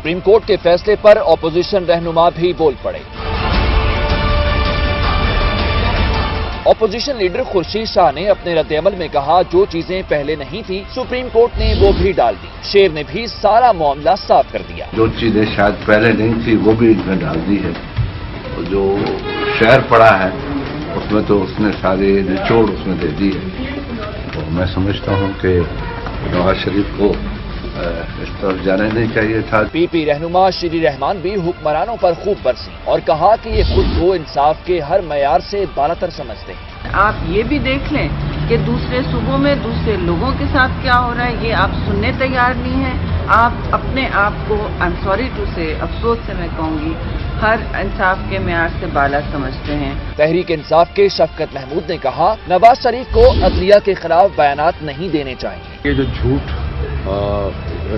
Supreme court کے فیصلے پر opposition رہنما بھی بول پڑے۔ اپوزیشن لیڈر خورشید شاہ نے اپنے رد عمل میں کہا جو چیزیں پہلے نہیں تھی سپریم کورٹ نے وہ بھی ڈال دی۔ شیر نے بھی سارا معاملہ صاف کر دیا۔ جو چیزیں شاید پہلے نہیں تھی وہ بھی اس میں ڈال دی ہے، جو شہر پڑا ہے اس میں تو اس نے سارے نچوڑ اس میں دے دی ہے۔ تو میں سمجھتا ہوں کہ نواز شریف کو اس طرف جانا نہیں چاہیے تھا۔ پی پی رہنما شری رحمان بھی حکمرانوں پر خوب برسی اور کہا کہ یہ خود کو انصاف کے ہر معیار سے بالاتر سمجھتے ہیں۔ آپ یہ بھی دیکھ لیں کہ دوسرے صوبوں میں دوسرے لوگوں کے ساتھ کیا ہو رہا ہے، یہ آپ سننے تیار نہیں ہیں۔ آپ اپنے آپ کو افسوس سے میں کہوں گی ہر انصاف کے معیار سے بالا سمجھتے ہیں۔ تحریک انصاف کے شفقت محمود نے کہا نواز شریف کو عدلیہ کے خلاف بیانات نہیں دینے چاہیے۔ یہ جو جھوٹ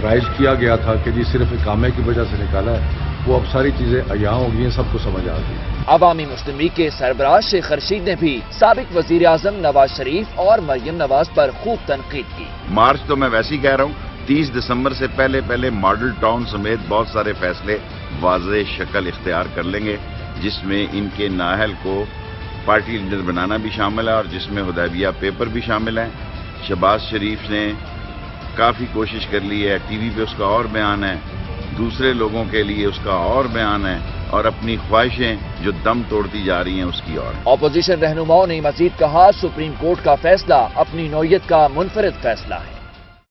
رائج کیا گیا تھا کہ جی صرف اقامے کی وجہ سے نکالا ہے، وہ اب ساری چیزیں یہاں ہو گئی ہیں، سب کو سمجھ آ گئی۔ عوامی مسلم لیگ کے سربراہ شیخ رشید نے بھی سابق وزیر اعظم نواز شریف اور مریم نواز پر خوب تنقید کی۔ مارچ تو میں ویسے ہی کہہ رہا ہوں، 30 دسمبر سے پہلے ماڈل ٹاؤن سمیت بہت سارے فیصلے واضح شکل اختیار کر لیں گے، جس میں ان کے نااہل کو پارٹی لیڈر بنانا بھی شامل ہے اور جس میں حدیبیہ پیپر بھی شامل ہے۔ شہباز شریف نے کافی کوشش کر لی ہے، ٹی وی پہ اس کا اور بیان ہے، دوسرے لوگوں کے لیے اس کا اور بیان ہے، اور اپنی خواہشیں جو دم توڑتی جا رہی ہیں اس کی اور۔ اپوزیشن رہنماؤں نے مزید کہا سپریم کورٹ کا فیصلہ اپنی نوعیت کا منفرد فیصلہ ہے۔